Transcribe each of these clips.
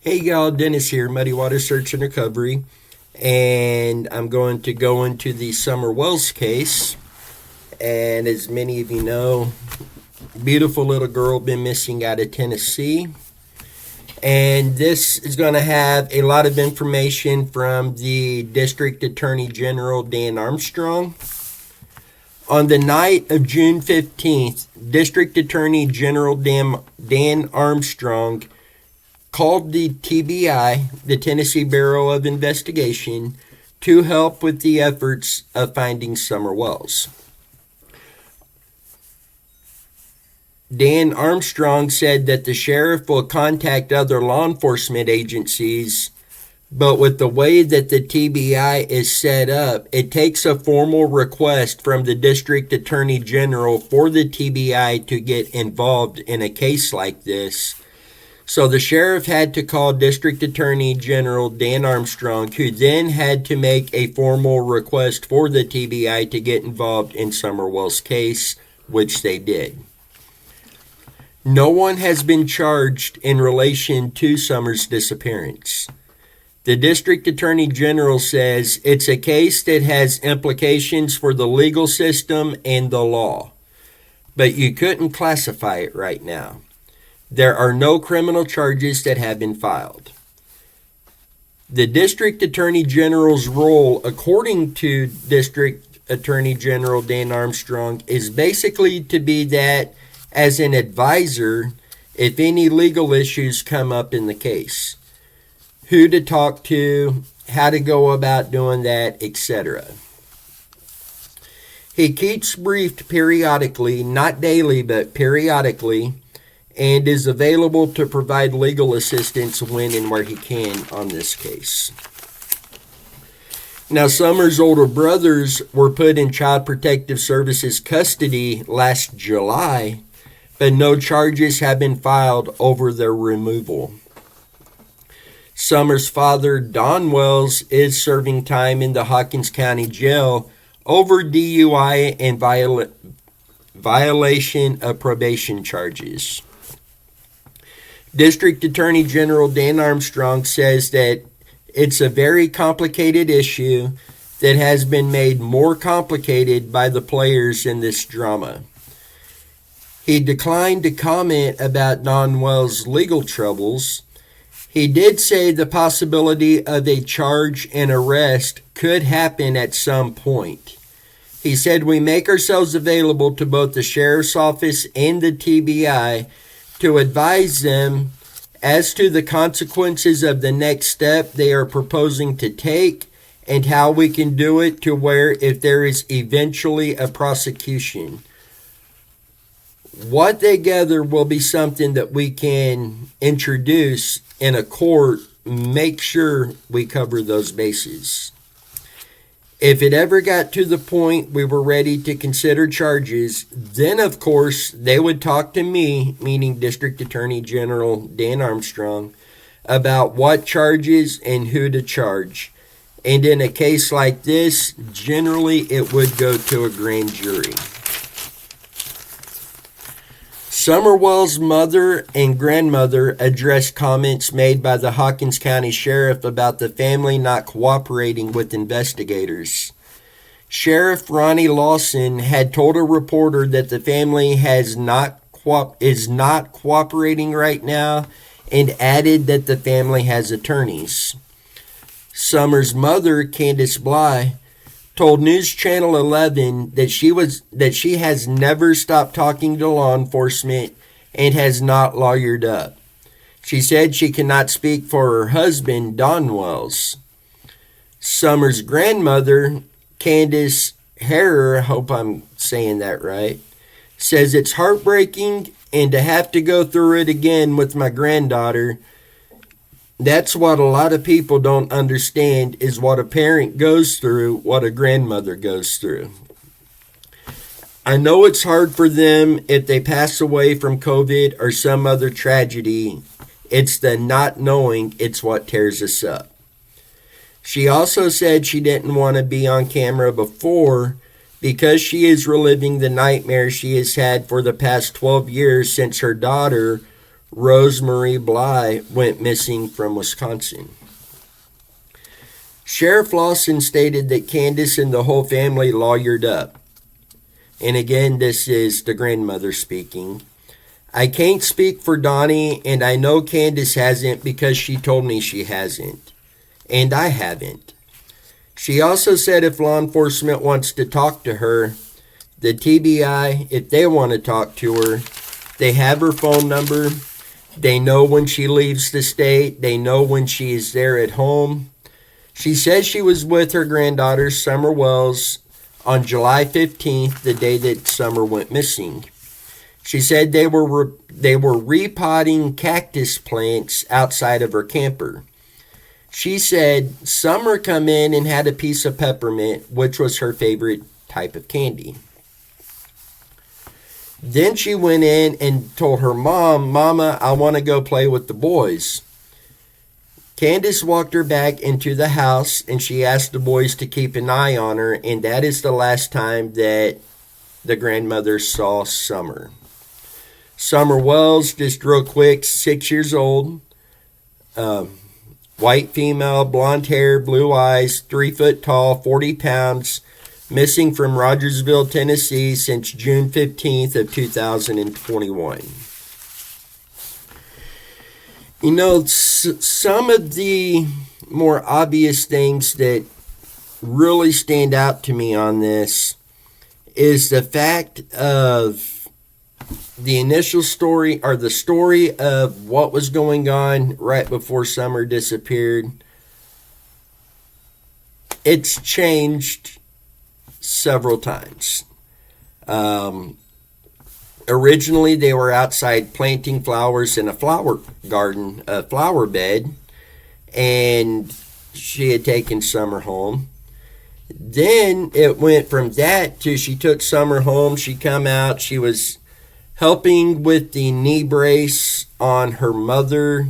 Hey y'all, Dennis here, Muddy Water Search and Recovery, and I'm going to go into the Summer Wells case. And as many of you know, beautiful little girl been missing out of Tennessee. And this is going to have a lot of information from the District Attorney General Dan Armstrong. On the night of June 15th, District Attorney General Dan Armstrong called the TBI, the Tennessee Bureau of Investigation, to help with the efforts of finding Summer Wells. Dan Armstrong said that the sheriff will contact other law enforcement agencies, but with the way that the TBI is set up, it takes a formal request from the District Attorney General for the TBI to get involved in a case like this. So the sheriff had to call District Attorney General Dan Armstrong, who then had to make a formal request for the TBI to get involved in Summer Wells' case, which they did. No one has been charged in relation to Summer's disappearance. The District Attorney General says it's a case that has implications for the legal system and the law, but you couldn't classify it right now. There are no criminal charges that have been filed. The District Attorney General's role, according to District Attorney General Dan Armstrong, is basically to be that as an advisor if any legal issues come up in the case. Who to talk to, how to go about doing that, etc. He keeps briefed periodically, not daily, but periodically, and is available to provide legal assistance when and where he can on this case. Now, Summer's older brothers were put in Child Protective Services custody last July, but no charges have been filed over their removal. Summer's father, Don Wells, is serving time in the Hawkins County Jail over DUI and violation of probation charges. District Attorney General Dan Armstrong says that it's a very complicated issue that has been made more complicated by the players in this drama. He declined to comment about Don Wells' legal troubles. He did say the possibility of a charge and arrest could happen at some point. He said, "We make ourselves available to both the Sheriff's Office and the TBI to advise them as to the consequences of the next step they are proposing to take and how we can do it to where if there is eventually a prosecution. What they gather will be something that we can introduce in a court, make sure we cover those bases. If it ever got to the point we were ready to consider charges, then of course they would talk to me," meaning District Attorney General Dan Armstrong, "about what charges and who to charge. And in a case like this, generally it would go to a grand jury." Summer Wells' mother and grandmother addressed comments made by the Hawkins County Sheriff about the family not cooperating with investigators. Sheriff Ronnie Lawson had told a reporter that the family is not cooperating right now and added that the family has attorneys. Summer's mother, Candace Bly, told News Channel 11 that she has never stopped talking to law enforcement and has not lawyered up. She said she cannot speak for her husband, Don Wells. Summer's grandmother, Candace Harrer, I hope I'm saying that right, says it's heartbreaking and to have to go through it again with my granddaughter. That's what a lot of people don't understand is what a parent goes through, what a grandmother goes through. I know it's hard for them if they pass away from COVID or some other tragedy. It's the not knowing, it's what tears us up. She also said she didn't want to be on camera before because she is reliving the nightmare she has had for the past 12 years since her daughter, Rosemarie Bly went missing from Wisconsin. Sheriff Lawson stated that Candace and the whole family lawyered up. And again, this is the grandmother speaking. I can't speak for Donnie, and I know Candace hasn't because she told me she hasn't. And I haven't. She also said if law enforcement wants to talk to her, the TBI, if they want to talk to her, they have her phone number. They know when she leaves the state. They know when she is there at home. She says she was with her granddaughter, Summer Wells, on July 15th, the day that Summer went missing. She said they were repotting cactus plants outside of her camper. She said Summer come in and had a piece of peppermint, which was her favorite type of candy. Then she went in and told her mom, Mama, I want to go play with the boys. Candace walked her back into the house and she asked the boys to keep an eye on her, and that is the last time that the grandmother saw Summer. Summer Wells, just real quick, 6 years old, white female, blonde hair, blue eyes, 3 foot tall, 40 pounds, missing from Rogersville, Tennessee since June 15th of 2021. You know, some of the more obvious things that really stand out to me on this is the fact of the initial story, or the story of what was going on right before Summer disappeared. It's changed several times. Originally, they were outside planting flowers in a flower garden, a flower bed, and she had taken Summer home. Then it went from that to she took Summer home. She come out. She was helping with the knee brace on her mother,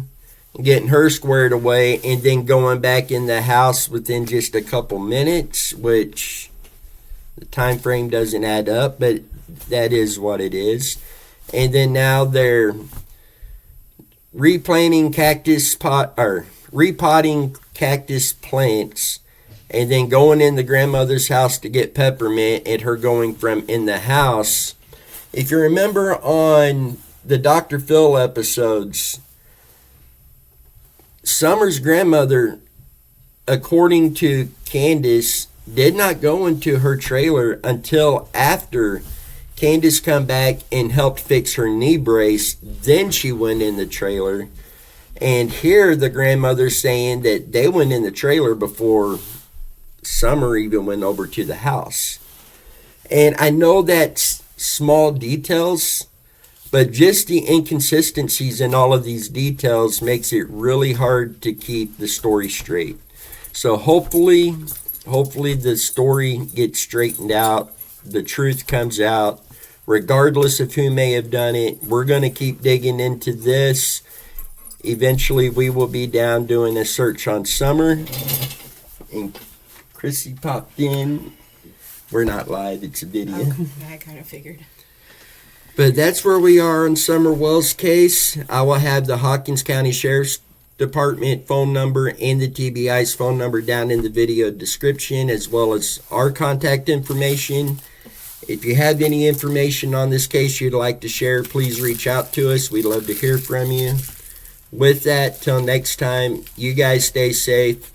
getting her squared away, and then going back in the house within just a couple minutes, which the time frame doesn't add up, but that is what it is. And then now they're repotting cactus plants, and then going in the grandmother's house to get peppermint, and her going from in the house. If you remember on the Dr. Phil episodes, Summer's grandmother, according to Candace, did not go into her trailer until after Candace come back and helped fix her knee brace. Then she went in the trailer. And here the grandmother's saying that they went in the trailer before Summer even went over to the house. And I know that's small details, but just the inconsistencies in all of these details makes it really hard to keep the story straight. So hopefully the story gets straightened out, the truth comes out, regardless of who may have done it. We're going to keep digging into this. Eventually we will be down doing a search on Summer. And Chrissy popped in. We're not live, it's a video. Oh, I kind of figured. But that's where we are on Summer Wells' case. I will have the Hawkins County Sheriff's Department phone number and the TBI's phone number down in the video description, as well as our contact information. If you have any information on this case you'd like to share, please reach out to us. We'd love to hear from you. With that, till next time, you guys stay safe.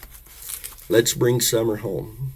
Let's bring Summer home.